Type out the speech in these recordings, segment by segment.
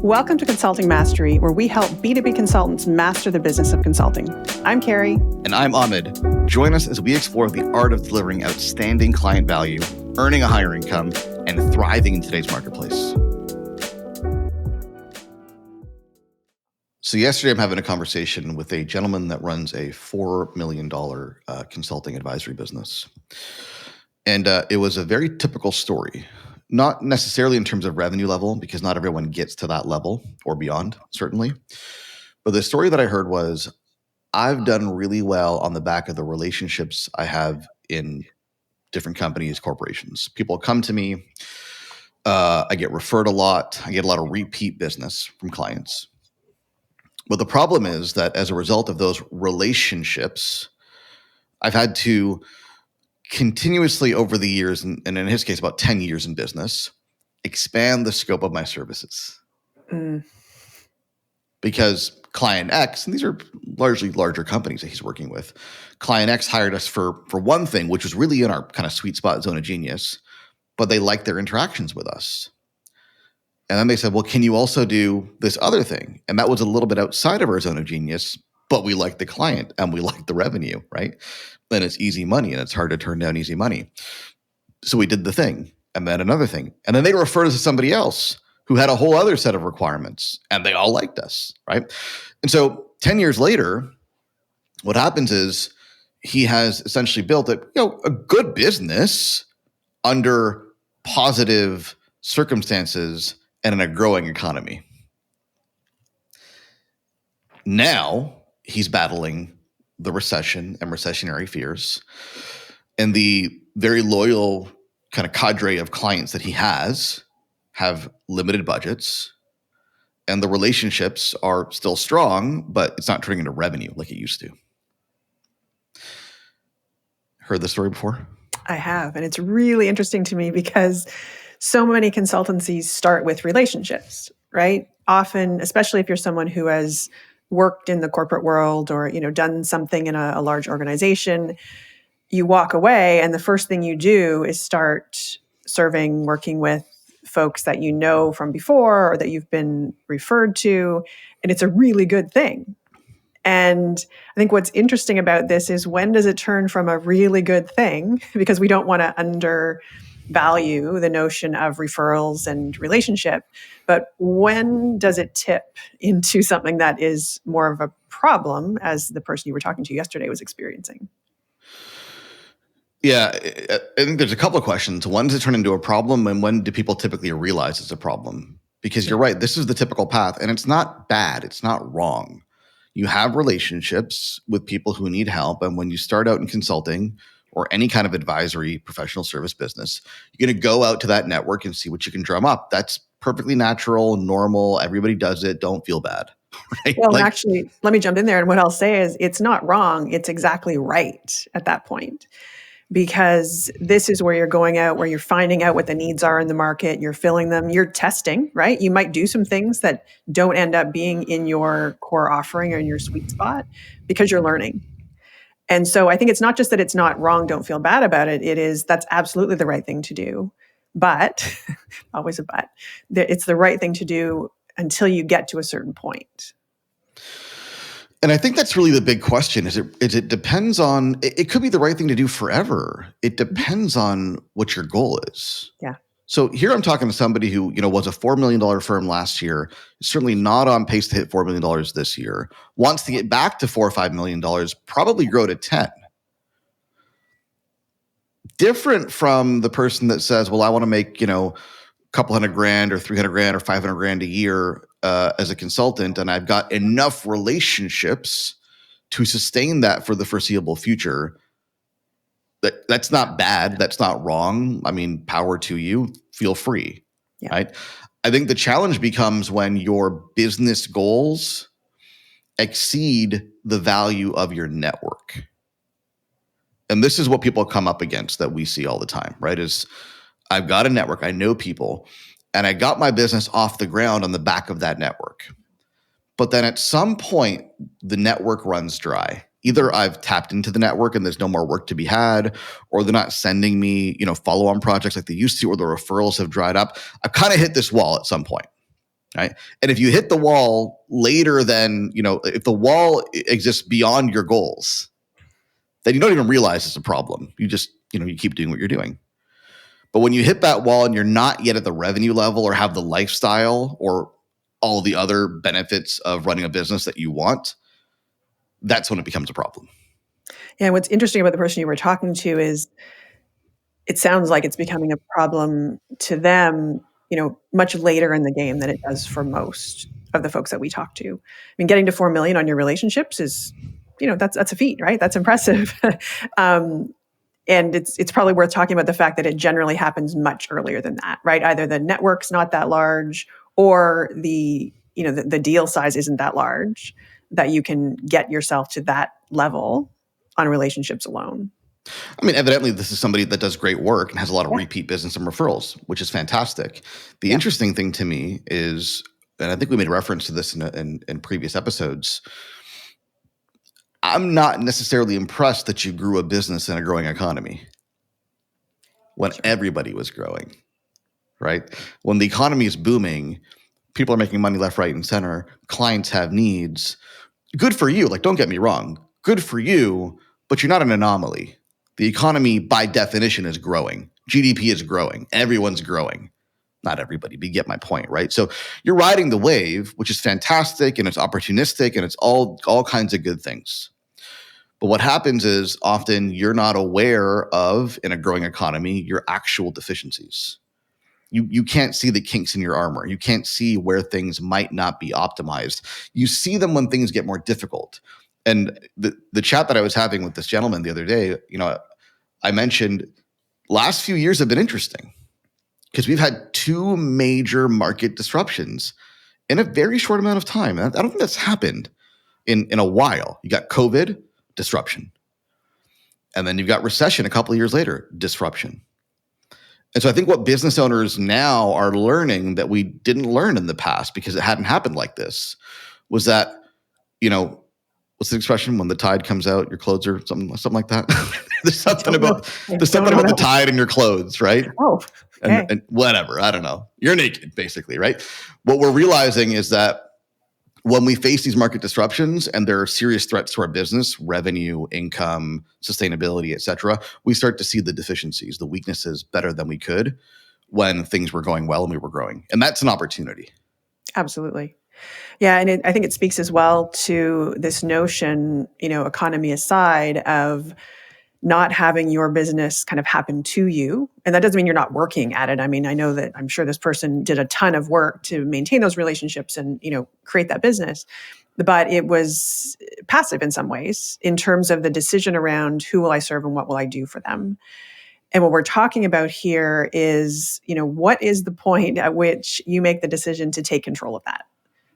Welcome to Consulting Mastery, where we help B2B consultants master the business of consulting. I'm Carrie. And I'm Ahmed. Join us as we explore the art of delivering outstanding client value, earning a higher income, and thriving in today's marketplace. So yesterday, I'm having a conversation with a gentleman that runs a $4 million consulting advisory business. And it was a very typical story. Not necessarily in terms of revenue level, because not everyone gets to that level or beyond, certainly. But the story that I heard was, I've done really well on the back of the relationships I have in different companies, corporations. People come to me. I get referred a lot. I get a lot of repeat business from clients. But the problem is that as a result of those relationships, I've had to continuously over the years, and in his case, about 10 years in business, expand the scope of my services. Because client X, and these are largely larger companies that he's working with, client X hired us for one thing, which was really in our kind of sweet spot zone of genius, but they liked their interactions with us. And then they said, well, can you also do this other thing? And that was a little bit outside of our zone of genius, but we like the client and we like the revenue, right? And it's easy money and it's hard to turn down easy money. So we did the thing and then another thing. And then they referred us to somebody else who had a whole other set of requirements and they all liked us, right? And so 10 years later, what happens is he has essentially built a good business under positive circumstances and in a growing economy. Now he's battling the recession and recessionary fears, and the very loyal kind of cadre of clients that he has have limited budgets, and the relationships are still strong, but it's not turning into revenue like it used to. Heard this story before? I have, and it's really interesting to me because so many consultancies start with relationships, right? Often, especially if you're someone who has worked in the corporate world or, done something in a large organization, you walk away and the first thing you do is start working with folks that you know from before or that you've been referred to. And it's a really good thing. And I think what's interesting about this is, when does it turn from a really good thing? Because we don't want to undervalue the notion of referrals and relationship. But when does it tip into something that is more of a problem, as the person you were talking to yesterday was experiencing? Yeah, I think there's a couple of questions. When does it turn into a problem, and when do people typically realize it's a problem? Because you're right, this is the typical path, and it's not bad. It's not wrong. You have relationships with people who need help, and when you start out in consulting or any kind of advisory professional service business, you're going to go out to that network and see what you can drum up. That's perfectly natural, normal. Everybody does it. Don't feel bad. Right? Well, actually, let me jump in there. And what I'll say is, it's not wrong. It's exactly right at that point. Because this is where you're going out, where you're finding out what the needs are in the market, you're filling them, you're testing, right? You might do some things that don't end up being in your core offering or in your sweet spot because you're learning. And so I think it's not just that it's not wrong, don't feel bad about it. That's absolutely the right thing to do. But, always a but, it's the right thing to do until you get to a certain point. And I think that's really the big question. It depends on, it could be the right thing to do forever. It depends on what your goal is. Yeah. So here I'm talking to somebody who, was a $4 million firm last year, certainly not on pace to hit $4 million this year, wants to get back to $4 or $5 million, probably grow to 10. Different from the person that says, well, I want to make, a couple $100,000 or $300,000 or $500,000 a year as a consultant, and I've got enough relationships to sustain that for the foreseeable future. That's not bad. That's not wrong. I mean, power to you. Feel free, right? I think the challenge becomes when your business goals exceed the value of your network. And this is what people come up against that we see all the time, right? Is I've got a network, I know people, and I got my business off the ground on the back of that network. But then at some point, the network runs dry. Either I've tapped into the network and there's no more work to be had, or they're not sending me, follow-on projects like they used to, or the referrals have dried up. I've kind of hit this wall at some point. right? And if you hit the wall later than, if the wall exists beyond your goals, then you don't even realize it's a problem. You just, you keep doing what you're doing. But when you hit that wall and you're not yet at the revenue level or have the lifestyle or all the other benefits of running a business that you want, that's when it becomes a problem. Yeah, what's interesting about the person you were talking to is it sounds like it's becoming a problem to them, much later in the game than it does for most of the folks that we talk to. I mean, getting to 4 million on your relationships is, that's a feat, right? That's impressive. And it's probably worth talking about the fact that it generally happens much earlier than that, right? Either the network's not that large or the deal size isn't that large that you can get yourself to that level on relationships alone. I mean, evidently, this is somebody that does great work and has a lot of repeat business and referrals, which is fantastic. The interesting thing to me is, and I think we made reference to this in previous episodes, I'm not necessarily impressed that you grew a business in a growing economy when everybody was growing, right? When the economy is booming, people are making money left, right, and center. Clients have needs. Good for you. Like, don't get me wrong. Good for you, but you're not an anomaly. The economy, by definition, is growing. GDP is growing. Everyone's growing. Not everybody, but you get my point, right? So you're riding the wave, which is fantastic and it's opportunistic and it's all kinds of good things. But what happens is often you're not aware of, in a growing economy, your actual deficiencies. You can't see the kinks in your armor. You can't see where things might not be optimized. You see them when things get more difficult. And the chat that I was having with this gentleman the other day, I mentioned last few years have been interesting because we've had two major market disruptions in a very short amount of time. And I don't think that's happened in a while. You got COVID, disruption. And then you've got recession a couple of years later, disruption. And so I think what business owners now are learning that we didn't learn in the past because it hadn't happened like this was that, what's the expression? When the tide comes out, your clothes are something like that. There's something about the tide in your clothes, right? Oh, okay. And whatever, I don't know. You're naked, basically, right? What we're realizing is that when we face these market disruptions and there are serious threats to our business, revenue, income, sustainability, et cetera, we start to see the deficiencies, the weaknesses better than we could when things were going well and we were growing. And that's an opportunity. Absolutely. Yeah, and I think it speaks as well to this notion, economy aside, of not having your business kind of happen to you. And that doesn't mean you're not working at it. I mean, I'm sure this person did a ton of work to maintain those relationships and, create that business. But it was passive in some ways in terms of the decision around who will I serve and what will I do for them. And what we're talking about here is, what is the point at which you make the decision to take control of that?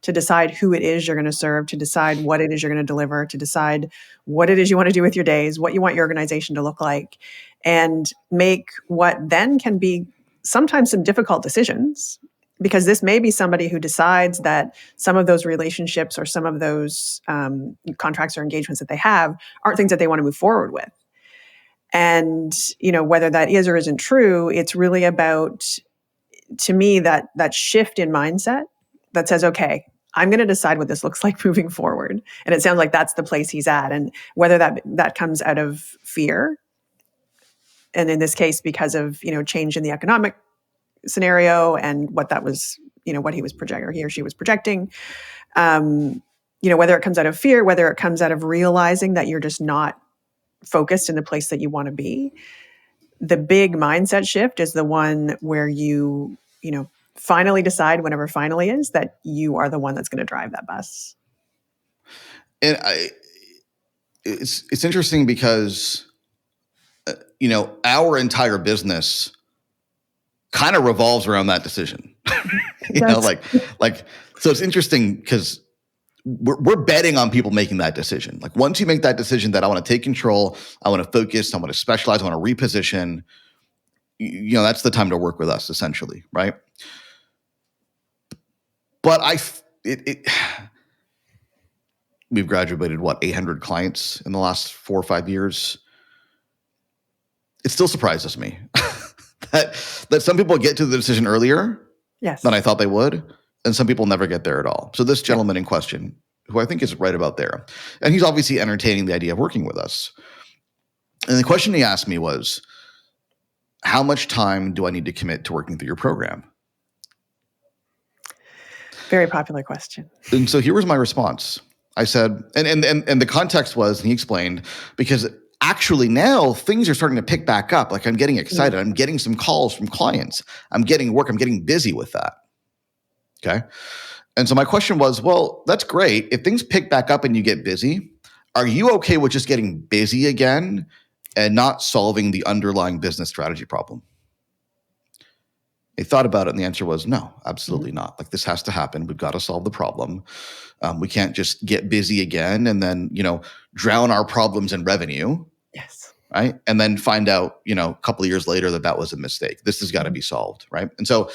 To decide who it is you're going to serve, to decide what it is you're going to deliver, to decide what it is you want to do with your days, what you want your organization to look like, and make what then can be sometimes some difficult decisions. Because this may be somebody who decides that some of those relationships or some of those contracts or engagements that they have aren't things that they want to move forward with. And, whether that is or isn't true, it's really about, to me, that shift in mindset that says, okay, I'm going to decide what this looks like moving forward. And it sounds like that's the place he's at. And whether that comes out of fear, and in this case, because of, change in the economic scenario and what that was, what he was projecting or he or she was projecting, whether it comes out of fear, whether it comes out of realizing that you're just not focused in the place that you want to be. The big mindset shift is the one where you finally decide, whenever finally is, that you are the one that's going to drive that bus. And it's interesting because, our entire business kind of revolves around that decision. So it's interesting because we're betting on people making that decision. Like once you make that decision that I want to take control, I want to focus, I want to specialize, I want to reposition, that's the time to work with us essentially. Right. But we've graduated 800 clients in the last 4 or 5 years. It still surprises me that some people get to the decision earlier than I thought they would. and some people never get there at all. So this Yeah. gentleman in question, who I think is right about there, and he's obviously entertaining the idea of working with us. And the question he asked me was, how much time do I need to commit to working through your program? Very popular question. And so here was my response. I said, and the context was, and he explained, because actually now things are starting to pick back up. Like I'm getting excited. I'm getting some calls from clients. I'm getting work. I'm getting busy with that. Okay. And so my question was, well, that's great. If things pick back up and you get busy, are you okay with just getting busy again and not solving the underlying business strategy problem? They thought about it, and the answer was no, absolutely not. Like this has to happen. We've got to solve the problem. We can't just get busy again and then, drown our problems in revenue, Yes. right? And then find out, a couple of years later that was a mistake. This has got to be solved, right? And so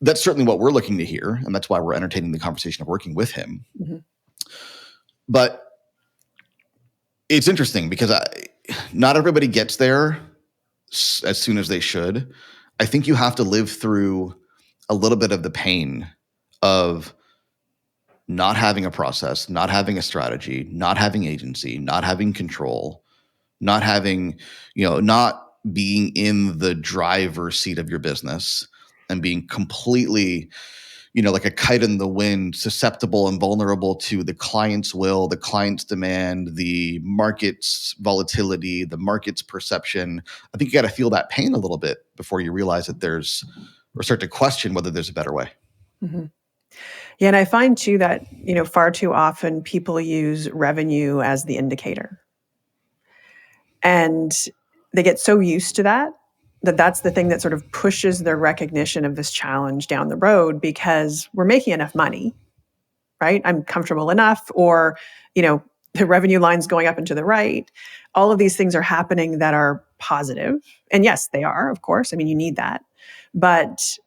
that's certainly what we're looking to hear, and that's why we're entertaining the conversation of working with him. But it's interesting because not everybody gets there as soon as they should. I think you have to live through a little bit of the pain of not having a process, not having a strategy, not having agency, not having control, not having, not being in the driver's seat of your business and being completely, like a kite in the wind, susceptible and vulnerable to the client's will, the client's demand, the market's volatility, the market's perception. I think you got to feel that pain a little bit before you realize that or start to question whether there's a better way. Yeah, and I find too that, far too often people use revenue as the indicator. And they get so used to that that's the thing that sort of pushes their recognition of this challenge down the road because we're making enough money, right? I'm comfortable enough, or, the revenue line's going up and to the right. All of these things are happening that are positive. And yes, they are, of course. I mean, you need that. But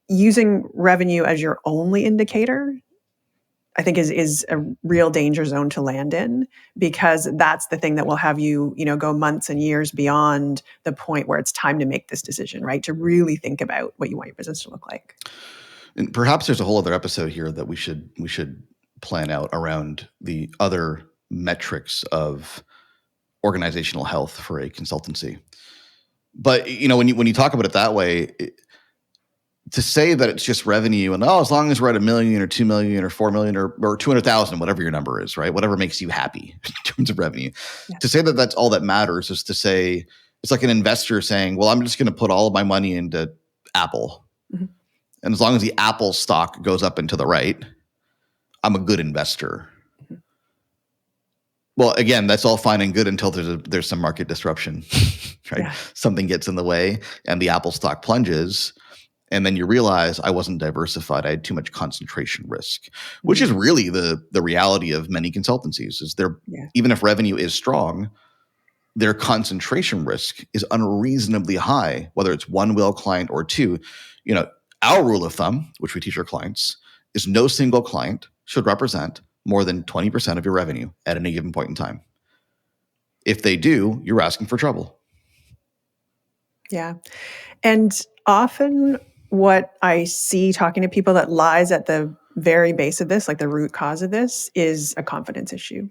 using revenue as your only indicator, I think is a real danger zone to land in, because that's the thing that will have you, go months and years beyond the point where it's time to make this decision, right? To really think about what you want your business to look like. And perhaps there's a whole other episode here that we should plan out around the other metrics of organizational health for a consultancy. But when you talk about it that way, to say that it's just revenue and as long as we're at $1 million or $2 million or $4 million or 200,000, whatever your number is, right? Whatever makes you happy in terms of revenue. Yeah. To say that that's all that matters is to say it's like an investor saying, well, I'm just going to put all of my money into Apple. And as long as the Apple stock goes up and to the right, I'm a good investor. Well, again, that's all fine and good until there's some market disruption, right? Yeah. Something gets in the way and the Apple stock plunges. And then you realize I wasn't diversified. I had too much concentration risk, which is really the reality of many consultancies. Is even if revenue is strong, their concentration risk is unreasonably high, whether it's one whale client or two. Our rule of thumb, which we teach our clients, is no single client should represent more than 20% of your revenue at any given point in time. If they do, you're asking for trouble. Yeah. And often what I see talking to people that lies at the very base of this, like the root cause of this, is a confidence issue.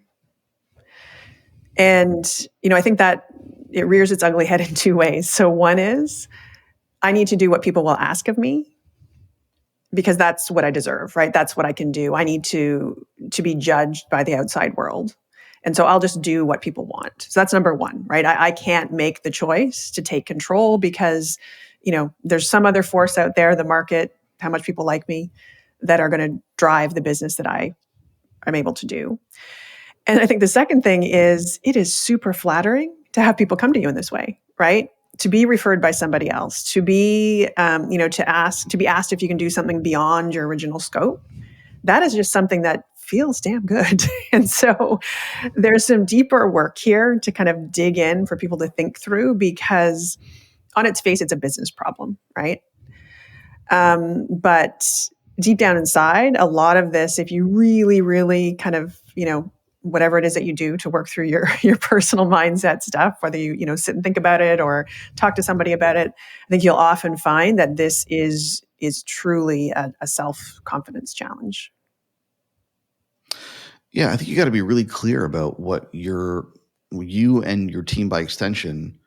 And, I think that it rears its ugly head in two ways. So one is I need to do what people will ask of me because that's what I deserve, right? That's what I can do. I need to be judged by the outside world. And so I'll just do what people want. So that's number one, right? I can't make the choice to take control because, there's some other force out there, the market, how much people like me, that are going to drive the business that I'm able to do. And I think the second thing is it is super flattering to have people come to you in this way, right? To be referred by somebody else, to be, to be asked if you can do something beyond your original scope. That is just something that feels damn good. And so there's some deeper work here to kind of dig in for people to think through, because on its face, it's a business problem, right? But deep down inside, a lot of this, if you really, really kind of, whatever it is that you do to work through your personal mindset stuff, whether you sit and think about it or talk to somebody about it, I think you'll often find that this is is truly a self-confidence challenge. Yeah, I think you got to be really clear about what you and your team by extension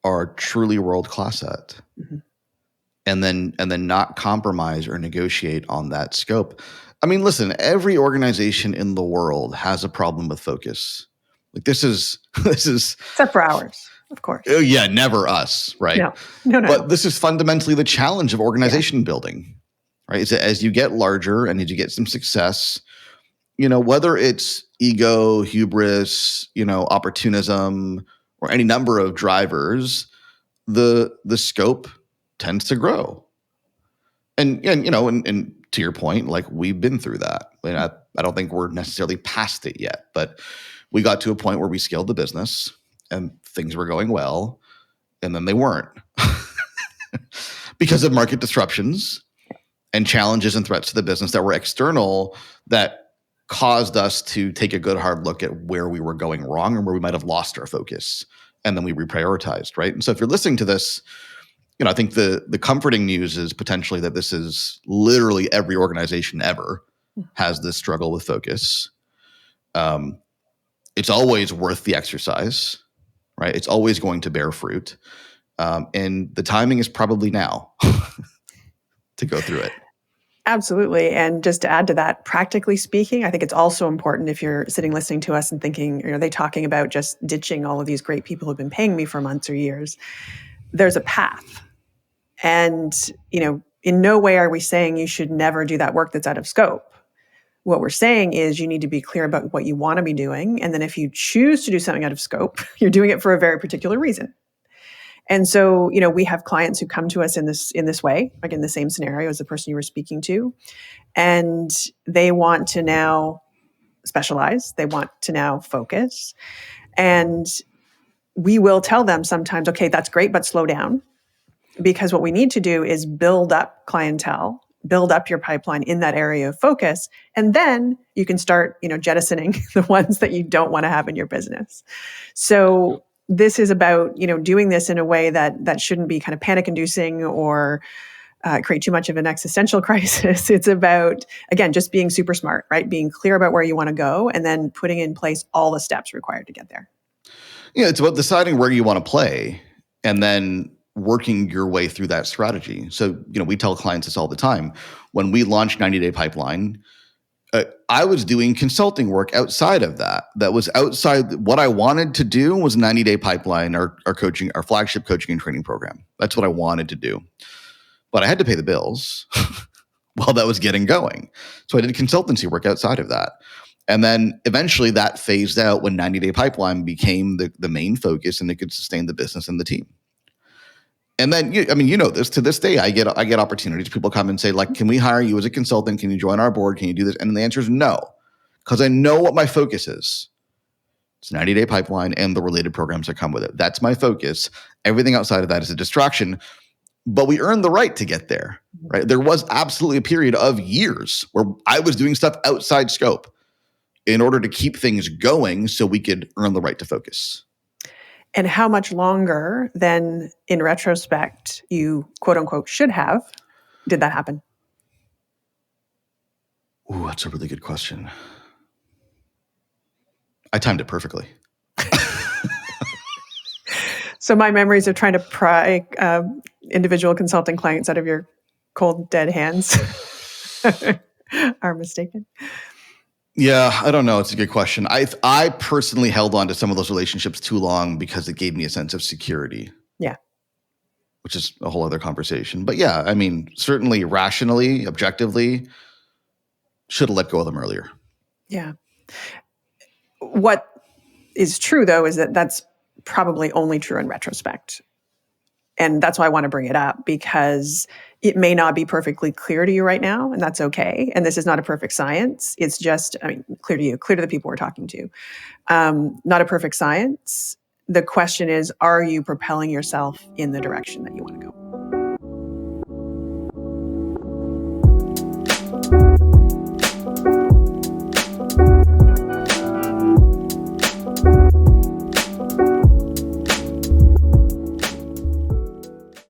are truly world class at. Mm-hmm. And then not compromise or negotiate on that scope. I mean, listen, every organization in the world has a problem with focus. Like this is Except for ours, of course. oh yeah, never us, right? No. But this is fundamentally the challenge of organization building, right? Is that as you get larger and as you get some success, whether it's ego, hubris, opportunism, or any number of drivers, the scope tends to grow. And to your point, like we've been through that. I mean, I don't think we're necessarily past it yet, but we got to a point where we scaled the business and things were going well, and then they weren't because of market disruptions and challenges and threats to the business that were external that caused us to take a good hard look at where we were going wrong and where we might have lost our focus. And then we reprioritized, right? And so if you're listening to this, I think the comforting news is potentially that this is literally every organization ever has this struggle with focus. It's always worth the exercise, right? It's always going to bear fruit. And the timing is probably now to go through it. Absolutely. And just to add to that, practically speaking, I think it's also important if you're sitting listening to us and thinking, are they talking about just ditching all of these great people who've been paying me for months or years? There's a path. And, in no way are we saying you should never do that work that's out of scope. What we're saying is you need to be clear about what you want to be doing. And then if you choose to do something out of scope, you're doing it for a very particular reason. And so, we have clients who come to us in this way, like in the same scenario as the person you were speaking to, and they want to now specialize. They want to now focus. And we will tell them sometimes, okay, that's great, but slow down. Because what we need to do is build up clientele, build up your pipeline in that area of focus, and then you can start, jettisoning the ones that you don't want to have in your business. So this is about, doing this in a way that shouldn't be kind of panic-inducing or create too much of an existential crisis. It's about, again, just being super smart, right? Being clear about where you want to go and then putting in place all the steps required to get there. Yeah, it's about deciding where you want to play and then working your way through that strategy. So, we tell clients this all the time. When we launched 90-Day Pipeline, I was doing consulting work outside of that. That was outside what I wanted to do was 90-Day Pipeline, our coaching, our flagship coaching and training program. That's what I wanted to do. But I had to pay the bills while that was getting going. So I did consultancy work outside of that. And then eventually that phased out when 90-Day Pipeline became the main focus and it could sustain the business and the team. And then, this, to this day, I get opportunities. People come and say, like, can we hire you as a consultant? Can you join our board? Can you do this? And the answer is no, because I know what my focus is. It's 90-Day Pipeline and the related programs that come with it. That's my focus. Everything outside of that is a distraction, but we earned the right to get there, right? There was absolutely a period of years where I was doing stuff outside scope in order to keep things going so we could earn the right to focus. And how much longer than, in retrospect, you quote unquote should have, did that happen? Ooh, that's a really good question. I timed it perfectly. So my memories of trying to pry individual consulting clients out of your cold, dead hands are mistaken. Yeah, I don't know. It's a good question. I personally held on to some of those relationships too long because it gave me a sense of security. Yeah. Which is a whole other conversation. But yeah, certainly rationally, objectively, should have let go of them earlier. Yeah. What is true, though, is that that's probably only true in retrospect. And that's why I want to bring it up, because it may not be perfectly clear to you right now, and that's okay. And this is not a perfect science. It's just, clear to you, clear to the people we're talking to. Not a perfect science. The question is, are you propelling yourself in the direction that you want to go?